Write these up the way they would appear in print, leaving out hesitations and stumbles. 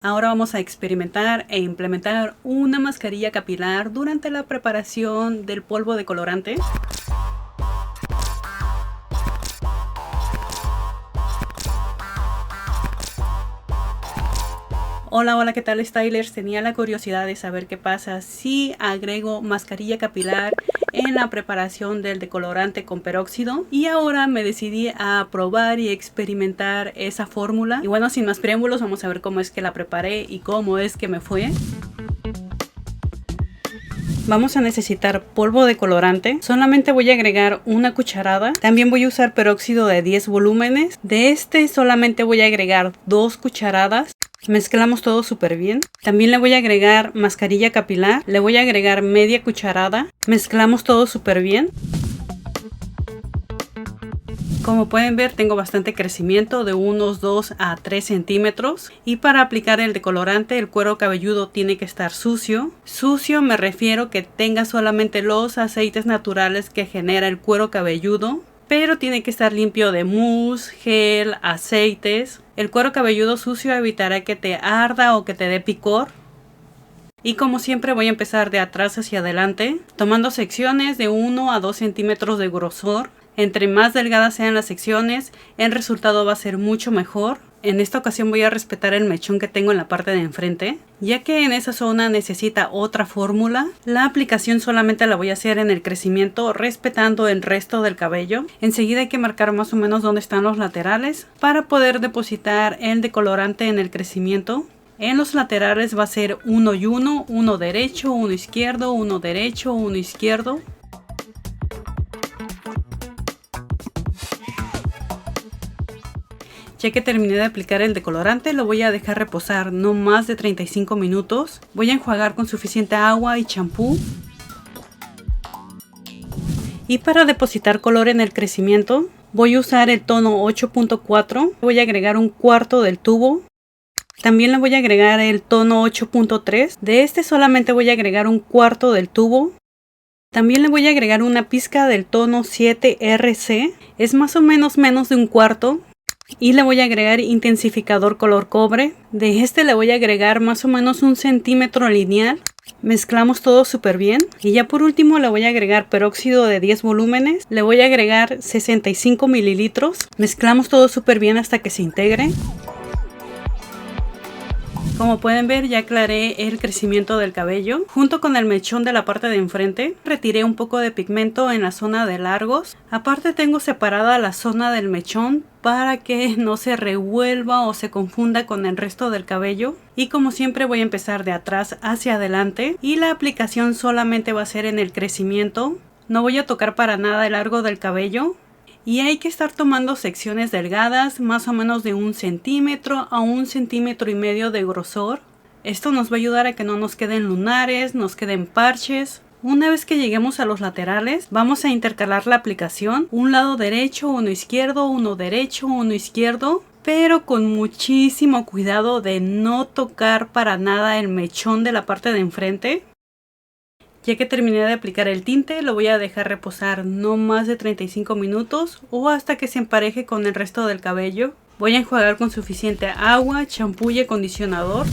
Ahora vamos a experimentar e implementar una mascarilla capilar durante la preparación del polvo de colorante. Hola, ¿qué tal, Stylers? Tenía la curiosidad de saber qué pasa si agrego mascarilla capilar en la preparación del decolorante con peróxido, y ahora me decidí a probar y experimentar esa fórmula. Y bueno, sin más preámbulos, vamos a ver cómo es que la preparé y cómo es que me fue. Vamos a necesitar polvo de colorante. Solamente voy a agregar una cucharada. También voy a usar peróxido de 10 volúmenes. De este solamente voy a agregar 2 cucharadas. Mezclamos todo súper bien. También le voy a agregar mascarilla capilar. Le voy a agregar media cucharada. Mezclamos todo súper bien. Como pueden ver, tengo bastante crecimiento, de unos 2 a 3 centímetros. Y para aplicar el decolorante, el cuero cabelludo tiene que estar sucio. Sucio me refiero que tenga solamente los aceites naturales que genera el cuero cabelludo, pero tiene que estar limpio de mousse, gel, aceites. El cuero cabelludo sucio evitará que te arda o que te dé picor. Y como siempre voy a empezar de atrás hacia adelante, tomando secciones de 1 a 2 centímetros de grosor. Entre más delgadas sean las secciones, el resultado va a ser mucho mejor. En esta ocasión voy a respetar el mechón que tengo en la parte de enfrente, ya que en esa zona necesita otra fórmula. La aplicación solamente la voy a hacer en el crecimiento, respetando el resto del cabello. Enseguida hay que marcar más o menos dónde están los laterales para poder depositar el decolorante en el crecimiento. En los laterales va a ser uno y uno derecho, uno izquierdo, uno derecho, uno izquierdo. Ya que terminé de aplicar el decolorante, lo voy a dejar reposar no más de 35 minutos. Voy a enjuagar con suficiente agua y champú. Y para depositar color en el crecimiento, voy a usar el tono 8.4. Voy a agregar un cuarto del tubo. También le voy a agregar el tono 8.3. De este solamente voy a agregar un cuarto del tubo. También le voy a agregar una pizca del tono 7RC. Es más o menos de un cuarto. Y le voy a agregar intensificador color cobre. De este le voy a agregar más o menos 1 centímetro lineal. Mezclamos todo súper bien. Y ya por último le voy a agregar peróxido de 10 volúmenes. Le voy a agregar 65 mililitros. Mezclamos todo súper bien hasta que se integre. Como pueden ver, ya aclaré el crecimiento del cabello. Junto con el mechón de la parte de enfrente, retiré un poco de pigmento en la zona de largos. Aparte tengo separada la zona del mechón para que no se revuelva o se confunda con el resto del cabello. Y como siempre voy a empezar de atrás hacia adelante. Y la aplicación solamente va a ser en el crecimiento. No voy a tocar para nada el largo del cabello. Y hay que estar tomando secciones delgadas, más o menos de 1 centímetro a 1,5 centímetros de grosor. Esto nos va a ayudar a que no nos queden lunares, nos queden parches. Una vez que lleguemos a los laterales, vamos a intercalar la aplicación. Un lado derecho, uno izquierdo, uno derecho, uno izquierdo. Pero con muchísimo cuidado de no tocar para nada el mechón de la parte de enfrente. Ya que terminé de aplicar el tinte, lo voy a dejar reposar no más de 35 minutos o hasta que se empareje con el resto del cabello. Voy a enjuagar con suficiente agua, champú y acondicionador.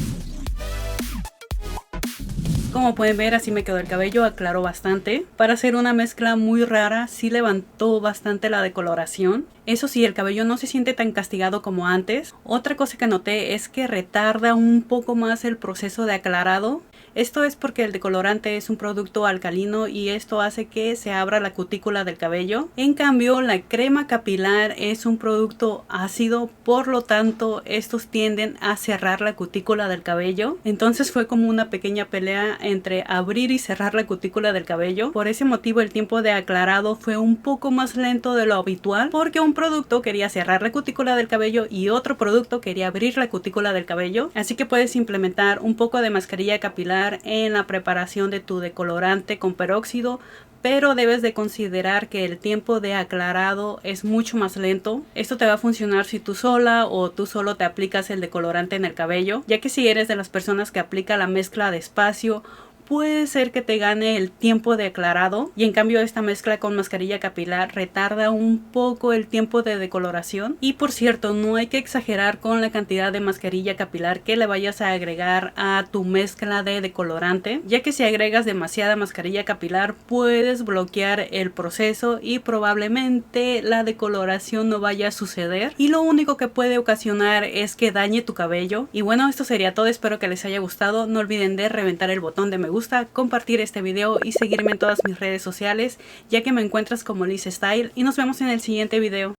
Como pueden ver, así me quedó el cabello, aclaró bastante. Para hacer una mezcla muy rara, sí levantó bastante la decoloración. Eso sí, el cabello no se siente tan castigado como antes. Otra cosa que noté es que retarda un poco más el proceso de aclarado. Esto es porque el decolorante es un producto alcalino y esto hace que se abra la cutícula del cabello. En cambio, la crema capilar es un producto ácido, por lo tanto estos tienden a cerrar la cutícula del cabello. Entonces fue como una pequeña pelea entre abrir y cerrar la cutícula del cabello. Por ese motivo el tiempo de aclarado fue un poco más lento de lo habitual, porque un producto quería cerrar la cutícula del cabello y otro producto quería abrir la cutícula del cabello. Así que puedes implementar un poco de mascarilla capilar en la preparación de tu decolorante con peróxido, pero debes de considerar que el tiempo de aclarado es mucho más lento. Esto te va a funcionar si tú sola o tú solo te aplicas el decolorante en el cabello, ya que si eres de las personas que aplica la mezcla despacio, puede ser que te gane el tiempo de aclarado, y en cambio esta mezcla con mascarilla capilar retarda un poco el tiempo de decoloración. Y por cierto, no hay que exagerar con la cantidad de mascarilla capilar que le vayas a agregar a tu mezcla de decolorante, ya que si agregas demasiada mascarilla capilar puedes bloquear el proceso y probablemente la decoloración no vaya a suceder, y lo único que puede ocasionar es que dañe tu cabello. Y bueno, esto sería todo, espero que les haya gustado. No olviden de reventar el botón de me gusta, compartir este video y seguirme en todas mis redes sociales, ya que me encuentras como Liz Style, y nos vemos en el siguiente video.